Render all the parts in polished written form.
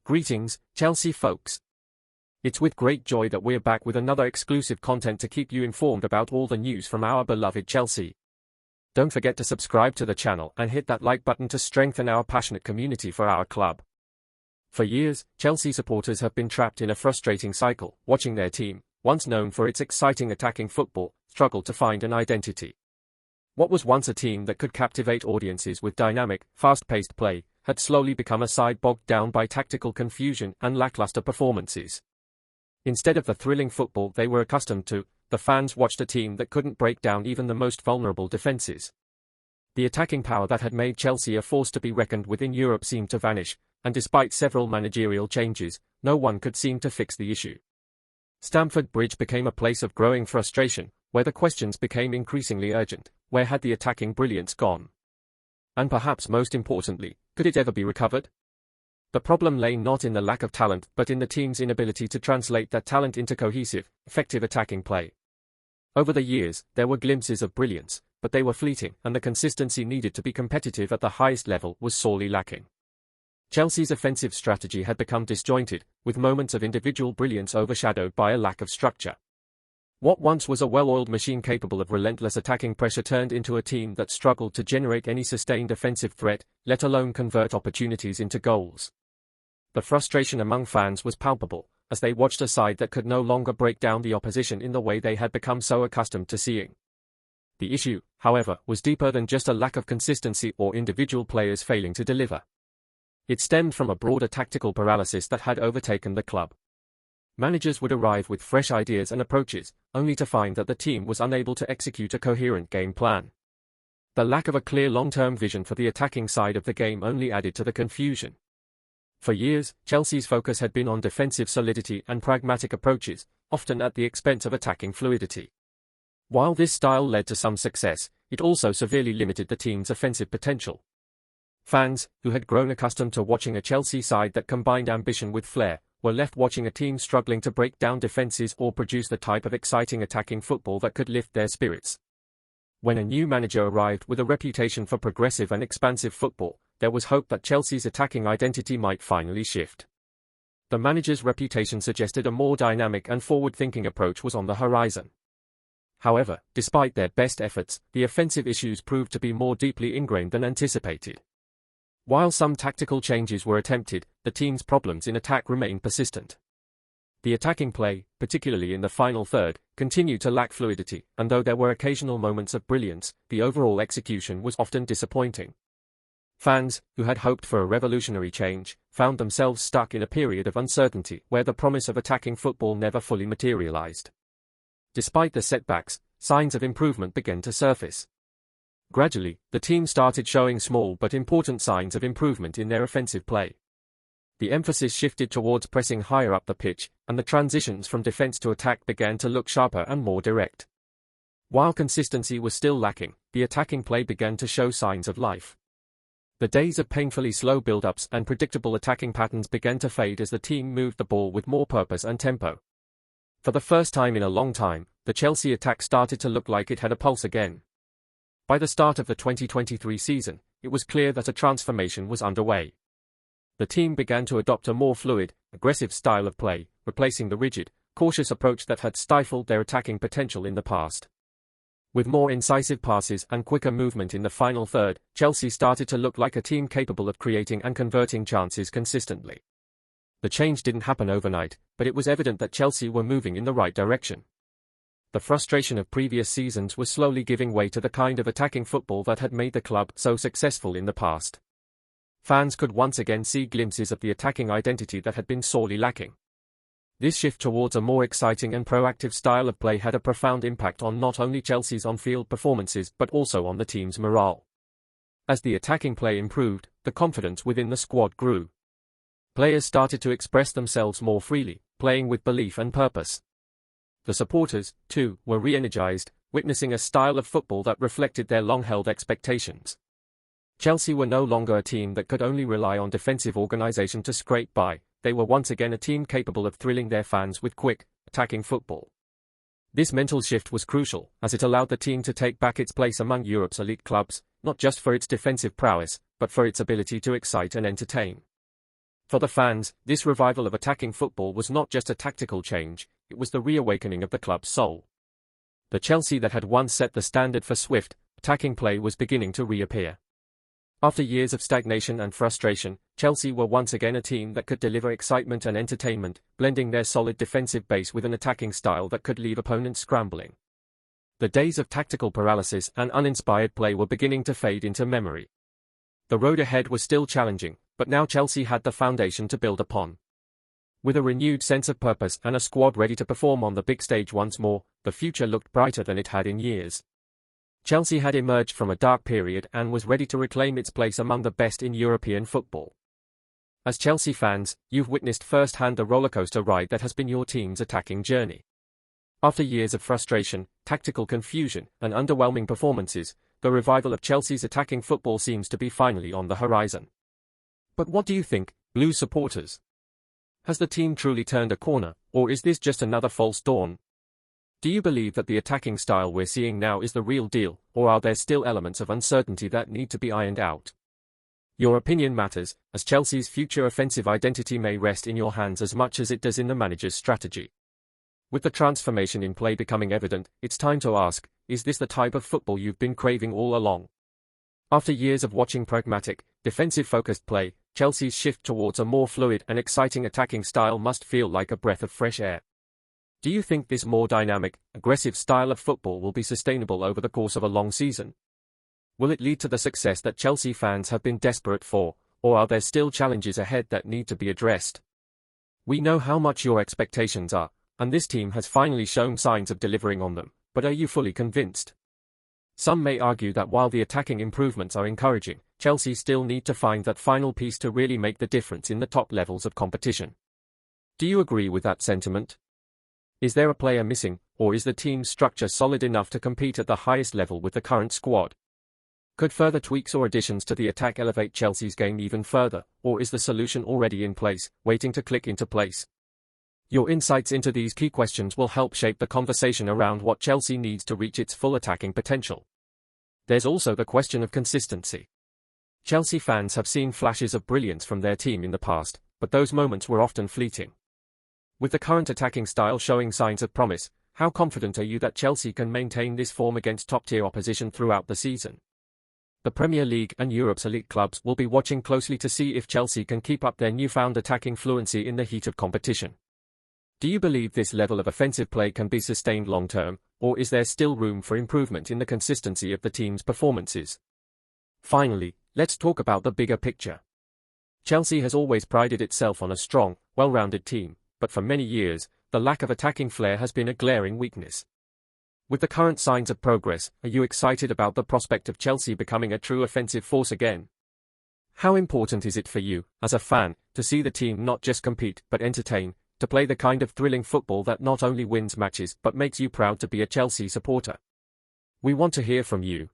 Greetings, Chelsea folks. It's with great joy that we're back with another exclusive content to keep you informed about all the news from our beloved Chelsea. Don't forget to subscribe to the channel and hit that like button to strengthen our passionate community for our club. For years, Chelsea supporters have been trapped in a frustrating cycle, watching their team, once known for its exciting attacking football, struggle to find an identity. What was once a team that could captivate audiences with dynamic, fast-paced play, had slowly become a side bogged down by tactical confusion and lackluster performances. Instead of the thrilling football they were accustomed to, the fans watched a team that couldn't break down even the most vulnerable defenses. The attacking power that had made Chelsea a force to be reckoned with in Europe seemed to vanish, and despite several managerial changes, no one could seem to fix the issue. Stamford Bridge became a place of growing frustration, where the questions became increasingly urgent: where had the attacking brilliance gone? And perhaps most importantly, could it ever be recovered? The problem lay not in the lack of talent but in the team's inability to translate that talent into cohesive, effective attacking play. Over the years, there were glimpses of brilliance, but they were fleeting, and the consistency needed to be competitive at the highest level was sorely lacking. Chelsea's offensive strategy had become disjointed, with moments of individual brilliance overshadowed by a lack of structure. What once was a well-oiled machine capable of relentless attacking pressure turned into a team that struggled to generate any sustained offensive threat, let alone convert opportunities into goals. The frustration among fans was palpable, as they watched a side that could no longer break down the opposition in the way they had become so accustomed to seeing. The issue, however, was deeper than just a lack of consistency or individual players failing to deliver. It stemmed from a broader tactical paralysis that had overtaken the club. Managers would arrive with fresh ideas and approaches, only to find that the team was unable to execute a coherent game plan. The lack of a clear long-term vision for the attacking side of the game only added to the confusion. For years, Chelsea's focus had been on defensive solidity and pragmatic approaches, often at the expense of attacking fluidity. While this style led to some success, it also severely limited the team's offensive potential. Fans, who had grown accustomed to watching a Chelsea side that combined ambition with flair, were left watching a team struggling to break down defenses or produce the type of exciting attacking football that could lift their spirits. When a new manager arrived with a reputation for progressive and expansive football, there was hope that Chelsea's attacking identity might finally shift. The manager's reputation suggested a more dynamic and forward-thinking approach was on the horizon. However, despite their best efforts, the offensive issues proved to be more deeply ingrained than anticipated. While some tactical changes were attempted, the team's problems in attack remained persistent. The attacking play, particularly in the final third, continued to lack fluidity, and though there were occasional moments of brilliance, the overall execution was often disappointing. Fans, who had hoped for a revolutionary change, found themselves stuck in a period of uncertainty where the promise of attacking football never fully materialized. Despite the setbacks, signs of improvement began to surface. Gradually, the team started showing small but important signs of improvement in their offensive play. The emphasis shifted towards pressing higher up the pitch, and the transitions from defense to attack began to look sharper and more direct. While consistency was still lacking, the attacking play began to show signs of life. The days of painfully slow build-ups and predictable attacking patterns began to fade as the team moved the ball with more purpose and tempo. For the first time in a long time, the Chelsea attack started to look like it had a pulse again. By the start of the 2023 season, it was clear that a transformation was underway. The team began to adopt a more fluid, aggressive style of play, replacing the rigid, cautious approach that had stifled their attacking potential in the past. With more incisive passes and quicker movement in the final third, Chelsea started to look like a team capable of creating and converting chances consistently. The change didn't happen overnight, but it was evident that Chelsea were moving in the right direction. The frustration of previous seasons was slowly giving way to the kind of attacking football that had made the club so successful in the past. Fans could once again see glimpses of the attacking identity that had been sorely lacking. This shift towards a more exciting and proactive style of play had a profound impact on not only Chelsea's on-field performances but also on the team's morale. As the attacking play improved, the confidence within the squad grew. Players started to express themselves more freely, playing with belief and purpose. The supporters, too, were re-energized, witnessing a style of football that reflected their long-held expectations. Chelsea were no longer a team that could only rely on defensive organization to scrape by. They were once again a team capable of thrilling their fans with quick, attacking football. This mental shift was crucial, as it allowed the team to take back its place among Europe's elite clubs, not just for its defensive prowess, but for its ability to excite and entertain. For the fans, this revival of attacking football was not just a tactical change, it was the reawakening of the club's soul. The Chelsea that had once set the standard for swift, attacking play was beginning to reappear. After years of stagnation and frustration, Chelsea were once again a team that could deliver excitement and entertainment, blending their solid defensive base with an attacking style that could leave opponents scrambling. The days of tactical paralysis and uninspired play were beginning to fade into memory. The road ahead was still challenging, but now Chelsea had the foundation to build upon. With a renewed sense of purpose and a squad ready to perform on the big stage once more, the future looked brighter than it had in years. Chelsea had emerged from a dark period and was ready to reclaim its place among the best in European football. As Chelsea fans, you've witnessed firsthand the rollercoaster ride that has been your team's attacking journey. After years of frustration, tactical confusion, and underwhelming performances, the revival of Chelsea's attacking football seems to be finally on the horizon. But what do you think, Blues supporters? Has the team truly turned a corner, or is this just another false dawn? Do you believe that the attacking style we're seeing now is the real deal, or are there still elements of uncertainty that need to be ironed out? Your opinion matters, as Chelsea's future offensive identity may rest in your hands as much as it does in the manager's strategy. With the transformation in play becoming evident, it's time to ask, is this the type of football you've been craving all along? After years of watching pragmatic, defensive-focused play, Chelsea's shift towards a more fluid and exciting attacking style must feel like a breath of fresh air. Do you think this more dynamic, aggressive style of football will be sustainable over the course of a long season? Will it lead to the success that Chelsea fans have been desperate for, or are there still challenges ahead that need to be addressed? We know how much your expectations are, and this team has finally shown signs of delivering on them, but are you fully convinced? Some may argue that while the attacking improvements are encouraging, Chelsea still need to find that final piece to really make the difference in the top levels of competition. Do you agree with that sentiment? Is there a player missing, or is the team's structure solid enough to compete at the highest level with the current squad? Could further tweaks or additions to the attack elevate Chelsea's game even further, or is the solution already in place, waiting to click into place? Your insights into these key questions will help shape the conversation around what Chelsea needs to reach its full attacking potential. There's also the question of consistency. Chelsea fans have seen flashes of brilliance from their team in the past, but those moments were often fleeting. With the current attacking style showing signs of promise, how confident are you that Chelsea can maintain this form against top-tier opposition throughout the season? The Premier League and Europe's elite clubs will be watching closely to see if Chelsea can keep up their newfound attacking fluency in the heat of competition. Do you believe this level of offensive play can be sustained long-term, or is there still room for improvement in the consistency of the team's performances? Finally, let's talk about the bigger picture. Chelsea has always prided itself on a strong, well-rounded team, but for many years, the lack of attacking flair has been a glaring weakness. With the current signs of progress, are you excited about the prospect of Chelsea becoming a true offensive force again? How important is it for you, as a fan, to see the team not just compete but entertain, to play the kind of thrilling football that not only wins matches but makes you proud to be a Chelsea supporter? We want to hear from you.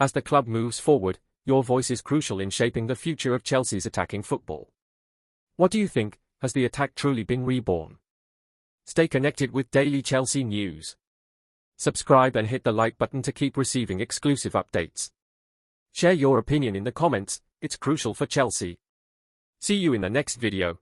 As the club moves forward, your voice is crucial in shaping the future of Chelsea's attacking football. What do you think? Has the attack truly been reborn? Stay connected with daily Chelsea news. Subscribe and hit the like button to keep receiving exclusive updates. Share your opinion in the comments, it's crucial for Chelsea. See you in the next video.